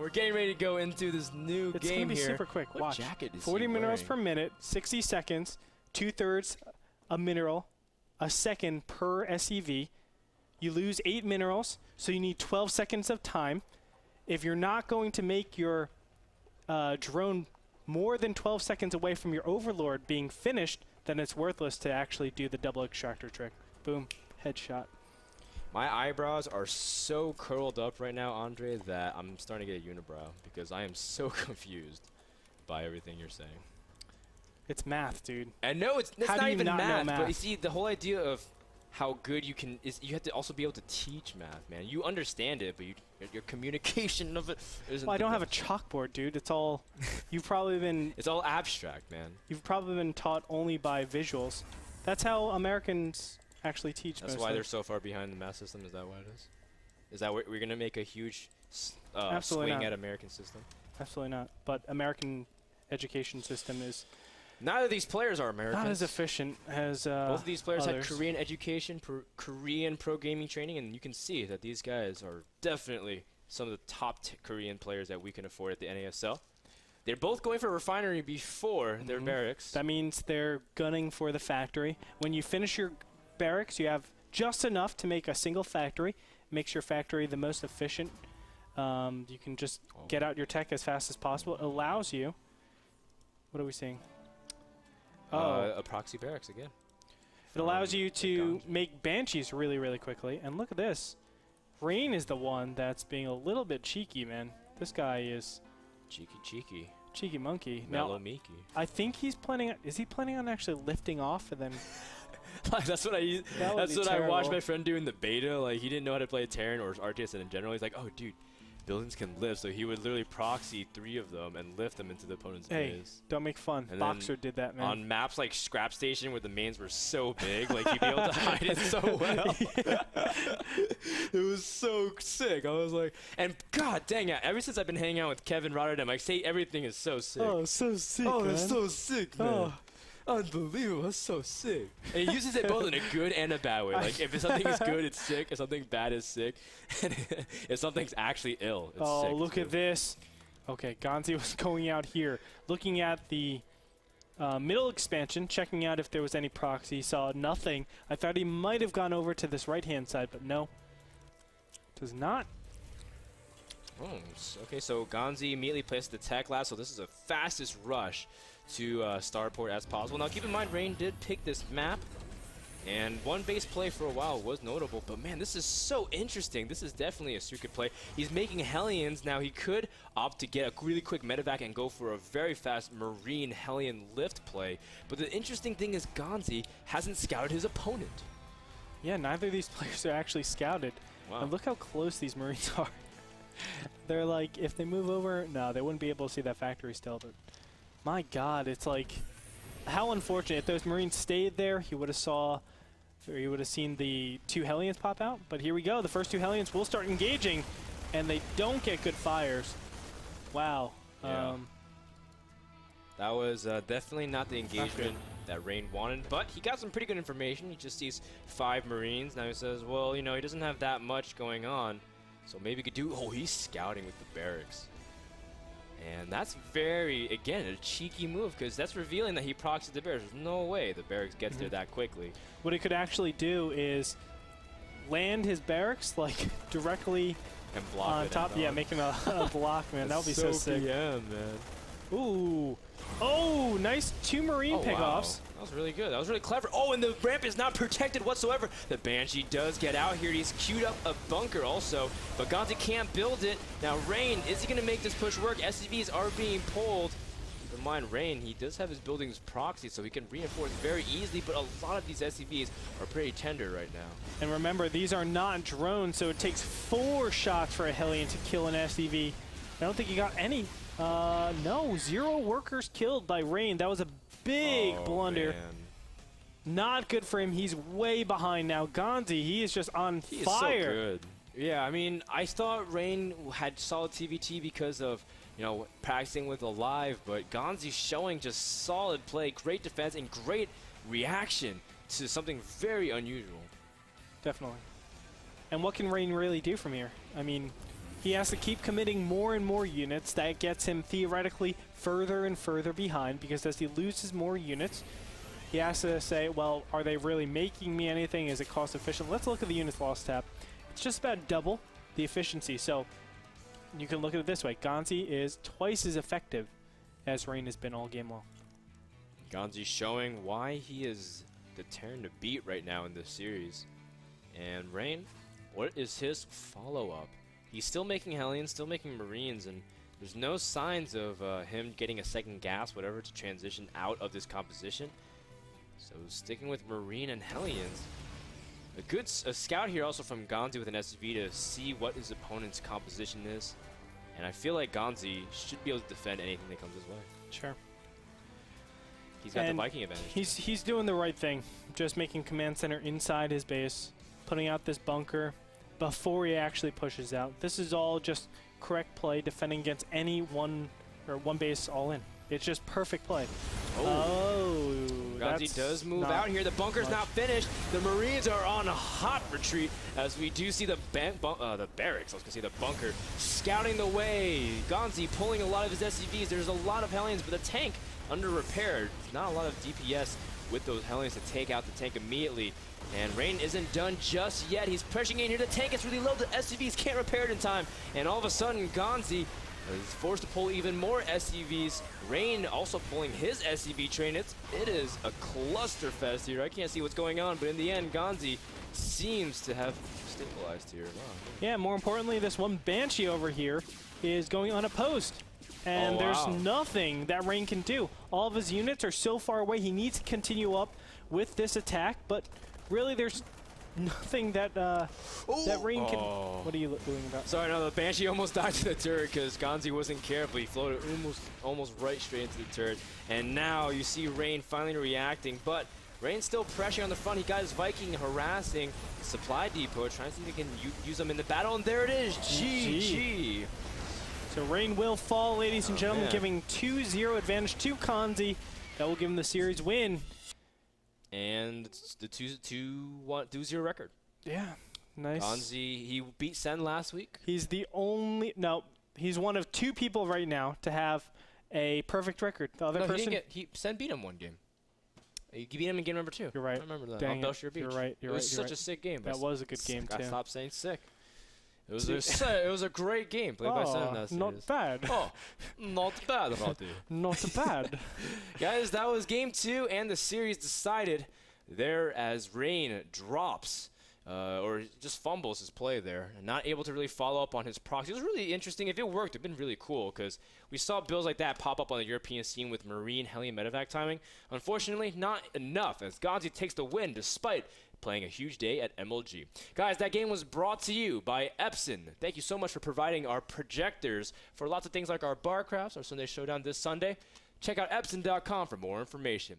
We're getting ready to go into this new game here. It's going to be super quick. What Watch. jacket is 40 he minerals wearing? per minute, 60 seconds, 2/3 a mineral, a second per SEV. You lose 8 minerals, so you need 12 seconds of time. If you're not going to make your drone more than 12 seconds away from your overlord being finished, then it's worthless to actually do the double extractor trick. Boom, headshot. My eyebrows are so curled up right now, Andre, that I'm starting to get a unibrow because I am so confused by everything you're saying. It's math, dude. And no, it's How do not you even not know math, but you math? see, the whole idea of how good you can is you have to also be able to teach math, man. You understand it, but your communication of it isn't. Well, I don't have a chalkboard, dude. It's all you've probably been. It's all abstract, man. You've probably been taught only by visuals. That's how Americans actually teach. That's why they're so far behind the math system. Is that why it is? Is that we're gonna make a huge swing not. at American system? Absolutely not. But American education system is Neither of these players are Americans. not as efficient as Both of these players others. had Korean education, Korean pro gaming training, and you can see that these guys are definitely some of the top Korean players that we can afford at the NASL. They're both going for a refinery before their barracks. That means they're gunning for the factory. When you finish your barracks, you have just enough to make a single factory. Makes your factory the most efficient. You can just get out your tech as fast as possible. It allows you. What are we seeing? A proxy barracks again. It allows you to make Banshees really, really quickly. And look at this. Rain is the one that's being a little bit cheeky, man. This guy is Cheeky. cheeky monkey. Mellow Now, Miki. I think he's planning. Is he planning on actually lifting off and then? That's what I. That would That's be what I watched terrible. my friend do in the beta. Like he didn't know how to play Terran or RTS in general. He's like, oh dude, buildings can lift. So he would literally proxy 3 of them and lift them into the opponent's Hey, base. don't make fun. And Boxer did that, man. On maps like Scrap Station where the mains were so big, like he'd be able to hide it so well. It was so sick. I was like, and god dang it, ever since I've been hanging out with Kevin Rotterdam, I say everything is so sick. Oh, so sick, Oh, man. that's so sick, man. Oh. Unbelievable, that's so sick. And he uses it both in a good and a bad way. Like if something is good, it's sick. If something bad is sick. And if something's actually ill, it's sick. Oh, look too. at this. Okay, GanZi was going out here, looking at the middle expansion, checking out if there was any proxy. He saw nothing. I thought he might have gone over to this right-hand side, but no. Does not. Oh, okay, so GanZi immediately placed the tech lab, so this is the fastest rush to Starport as possible. Now keep in mind, Rain did pick this map, and one base play for a while was notable, but man, this is so interesting. This is definitely a circuit play. He's making Hellions. Now he could opt to get a really quick medevac and go for a very fast Marine Hellion lift play, but the interesting thing is GanZi hasn't scouted his opponent. Yeah, neither of these players are actually scouted. Wow. And look how close these Marines are. They're like, if they move over, no, they wouldn't be able to see that factory still, but my god, it's like, how unfortunate. If those Marines stayed there, he would have seen the 2 Hellions pop out. But here we go, the first 2 Hellions will start engaging, and they don't get good fires. Wow. Yeah. That was definitely not the engagement that Rain wanted, but he got some pretty good information. He just sees 5 Marines. Now he says, well, you know, he doesn't have that much going on, so maybe he could do, oh, he's scouting with the barracks. And that's very, again, a cheeky move, because that's revealing that he proxied the barracks. There's no way the barracks gets there that quickly. What he could actually do is land his barracks, like, directly And block on it top. and Yeah, dodge. make him a block, man. That would be so sick. PM, man. Ooh. Oh, nice 2 Marine pickoffs. Wow. That was really good. That was really clever. Oh, and the ramp is not protected whatsoever. The Banshee does get out here. He's queued up a bunker also, but GanZi can't build it. Now, Rain, is he going to make this push work? SCVs are being pulled. Keep in mind, Rain, he does have his buildings proxy, so he can reinforce very easily, but a lot of these SCVs are pretty tender right now. And remember, these are not drones, so it takes 4 shots for a Hellion to kill an SCV. I don't think he got any. No, 0 workers killed by Rain. That was a big blunder. Man. Not good for him. He's way behind now. GanZi, he is just on He is fire. so good. Yeah, I mean, I thought Rain had solid TVT because of, you know, practicing with Alive, but GanZi's showing just solid play, great defense, and great reaction to something very unusual. Definitely. And what can Rain really do from here? I mean, he has to keep committing more and more units. That gets him theoretically further and further behind, because as he loses more units, he has to say, well, are they really making me anything? Is it cost efficient? Let's look at the units lost tab. It's just about double the efficiency. So you can look at it this way. GanZi is twice as effective as Rain has been all game long. GanZi showing why he is the turn to beat right now in this series. And Rain, what is his follow-up? He's still making Hellions, still making Marines, and there's no signs of him getting a second gas, whatever, to transition out of this composition. So sticking with Marine and Hellions. A scout here also from GanZi with an SUV to see what his opponent's composition is. And I feel like GanZi should be able to defend anything that comes his way. Sure. He's got the Viking advantage. He's doing the right thing. Just making command center inside his base, putting out this bunker before he actually pushes out. This is all just correct play, defending against any one base all in. It's just perfect play. Oh, GanZi does move out here. The bunker's not finished. The Marines are on a hot retreat as we do see the barracks, I was gonna say the bunker, scouting the way. GanZi pulling a lot of his SCVs. There's a lot of Hellions, but the tank under repair. Not a lot of DPS with those Hellions to take out the tank immediately. And Rain isn't done just yet. He's pushing in here. The tank is really low. The SCVs can't repair it in time. And all of a sudden, GanZi is forced to pull even more SCVs. Rain also pulling his SCV train. It is a clusterfest here. I can't see what's going on, but in the end, GanZi seems to have stabilized here. Wow. Yeah, more importantly, this one Banshee over here is going unopposed. And there's nothing that Rain can do. All of his units are so far away. He needs to continue up with this attack, but really there's nothing that that Rain can... What are you doing about? Sorry, no, the Banshee almost died to the turret because GanZi wasn't careful. He floated almost right straight into the turret. And now you see Rain finally reacting, but Rain's still pressuring on the front. He got his Viking harassing the supply depot, trying to see if he can use them in the battle, and there it is, GG. So Rain will fall, ladies and gentlemen, giving 2-0 advantage to GanZi. That will give him the series win. And it's the 2-0 record. Yeah, nice. GanZi, he beat Sen last week. He's the only, no, he's one of two people right now to have a perfect record. The other person, Sen beat him one game. You beat him in game number 2. You're right. I remember that. Dang on Belshire Beach. You're right. It was such a sick game. That was a good game too. I stopped saying sick. It was a great game played by Sen in that series. Not bad. Oh, not bad, Roddy. Not bad. Guys, that was game 2, and the series decided there as Rain drops or just fumbles his play there, and not able to really follow up on his proxy. It was really interesting. If it worked, it'd been really cool because we saw builds like that pop up on the European scene with Marine, Hellion, Medevac timing. Unfortunately, not enough as GanZi takes the win despite playing a huge day at MLG. Guys, that game was brought to you by Epson. Thank you so much for providing our projectors for lots of things like our bar crafts, our Sunday Showdown this Sunday. Check out Epson.com for more information.